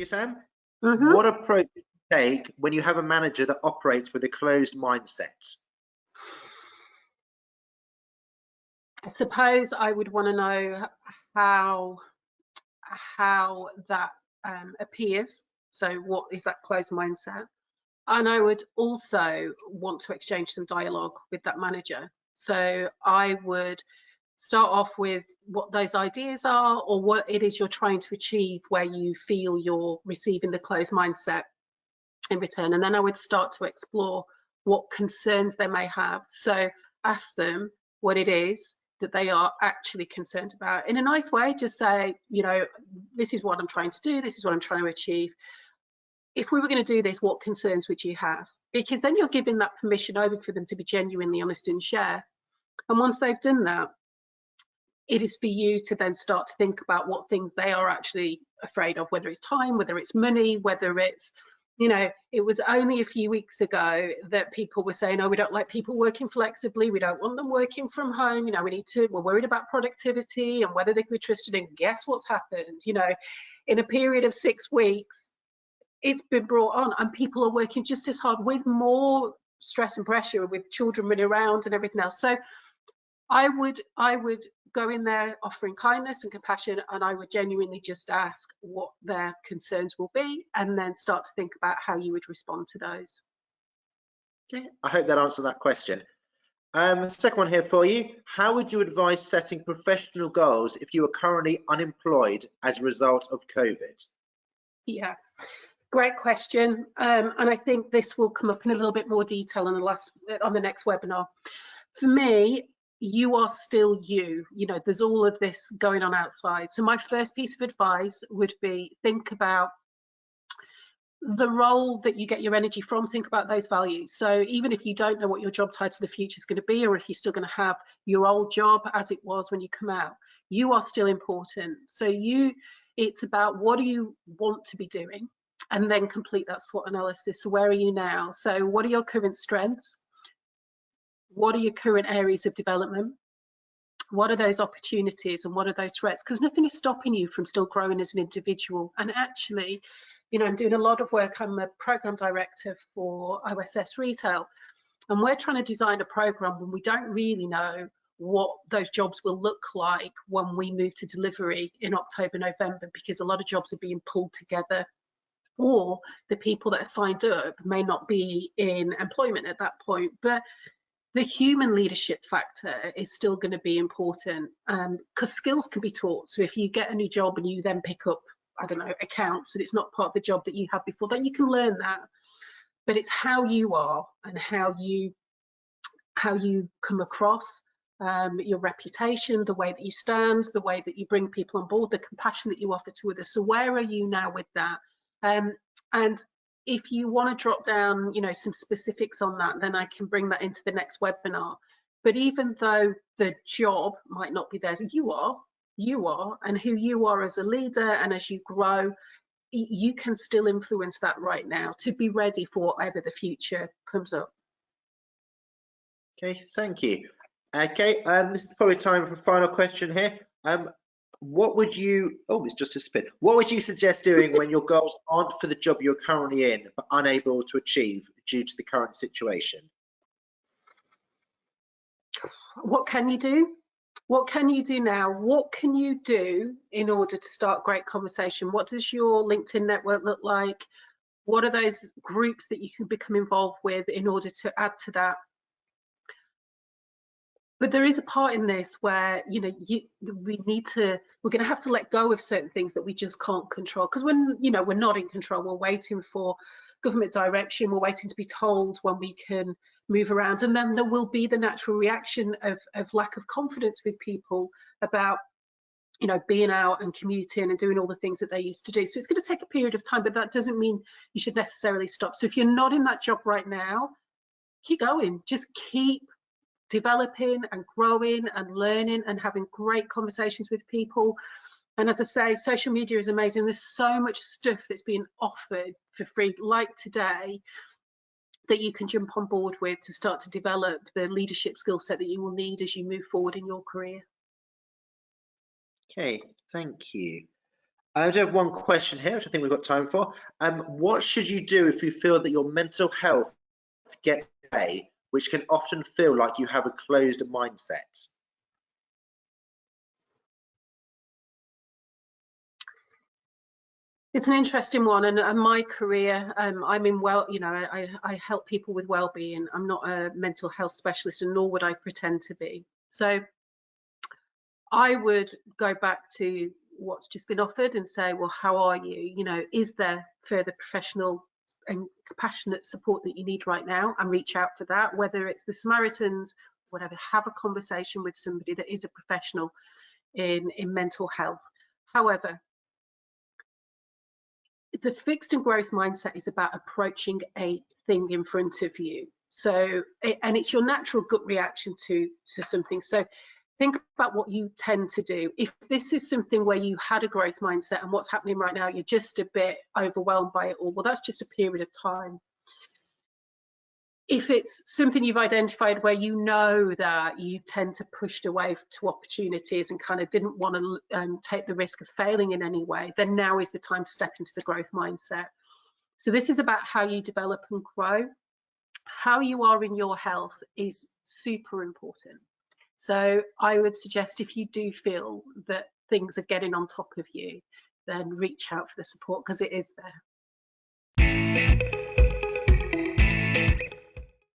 Suzanne. Mm-hmm. What approach do you take when you have a manager that operates with a closed mindset? I suppose I would want to know how that appears. So what is that closed mindset? And I would also want to exchange some dialogue with that manager. So I would start off with what those ideas are, or what it is you're trying to achieve where you feel you're receiving the closed mindset in return. And then I would start to explore what concerns they may have. So ask them what it is that they are actually concerned about in a nice way. Just say, you know, this is what I'm trying to do, this is what I'm trying to achieve. If we were going to do this, what concerns would you have? Because then you're giving that permission over for them to be genuinely honest and share. And once they've done that, it is for you to then start to think about what things they are actually afraid of, whether it's time, whether it's money, whether it's, you know, it was only a few weeks ago that people were saying, oh, we don't like people working flexibly, we don't want them working from home, you know, we're worried about productivity and whether they could be trusted. And guess what's happened? You know, in a period of 6 weeks, it's been brought on, and people are working just as hard with more stress and pressure, with children running around and everything else. So I would go in there offering kindness and compassion, and I would genuinely just ask what their concerns will be, and then start to think about how you would respond to those. Okay, I hope that answered that question. Second one here for you. How would you advise setting professional goals if you are currently unemployed as a result of COVID? Yeah, great question. And I think this will come up in a little bit more detail on the next webinar. For me, you are still you. You know, there's all of this going on outside. So my first piece of advice would be, think about the role that you get your energy from. Think about those values. So even if you don't know what your job title of the future is going to be, or if you're still going to have your old job as it was when you come out, you are still important. So it's about, what do you want to be doing, and then complete that SWOT analysis. So where are you now? So what are your current strengths? What are your current areas of development? What are those opportunities, and what are those threats? Because nothing is stopping you from still growing as an individual. And actually, you know, I'm doing a lot of work. I'm a program director for OSS Retail, and we're trying to design a program when we don't really know what those jobs will look like when we move to delivery in October, November, because a lot of jobs are being pulled together, or the people that are signed up may not be in employment at that point. But the human leadership factor is still going to be important, because skills can be taught. So if you get a new job and you then pick up, I don't know, accounts, and it's not part of the job that you had before, then you can learn that. But it's how you are and how you come across, your reputation, the way that you stand, the way that you bring people on board, the compassion that you offer to others. So where are you now with that? And if you want to drop down, you know, some specifics on that, then I can bring that into the next webinar. But even though the job might not be there, you are, and who you are as a leader, and as you grow, you can still influence that right now to be ready for whatever the future comes up. Okay, thank you. Okay, this is probably time for a final question here. What would you, oh, it's just a spin. What would you suggest doing when your goals aren't for the job you're currently in, but unable to achieve due to the current situation? What can you do? What can you do now? What can you do in order to start great conversation? What does your LinkedIn network look like? What are those groups that you can become involved with in order to add to that? But there is a part in this where, you know, we're going to have to let go of certain things that we just can't control, because when, you know, we're not in control, we're waiting for government direction, we're waiting to be told when we can move around, and then there will be the natural reaction of lack of confidence with people about, you know, being out and commuting and doing all the things that they used to do. So it's going to take a period of time, but that doesn't mean you should necessarily stop. So if you're not in that job right now, keep going, just keep developing and growing and learning and having great conversations with people. And as I say, social media is amazing. There's so much stuff that's being offered for free, like today, that you can jump on board with to start to develop the leadership skill set that you will need as you move forward in your career. Okay, thank you. I do have one question here, which I think we've got time for. What should you do if you feel that your mental health gets away, which can often feel like you have a closed mindset? It's an interesting one, and my career, I'm in I help people with well-being. I'm not a mental health specialist, and nor would I pretend to be. So I would go back to what's just been offered and say, well, how are you? You know, is there further professional and compassionate support that you need right now? And reach out for that, whether it's the Samaritans, whatever. Have a conversation with somebody that is a professional in mental health. However, the fixed and growth mindset is about approaching a thing in front of you. So, and it's your natural gut reaction to something. So think about what you tend to do. If this is something where you had a growth mindset and what's happening right now, you're just a bit overwhelmed by it all, well, that's just a period of time. If it's something you've identified where you know that you tend to pushed away to opportunities and kind of didn't want to take the risk of failing in any way, then now is the time to step into the growth mindset. So this is about how you develop and grow. How you are in your health is super important. So I would suggest if you do feel that things are getting on top of you, then reach out for the support, because it is there.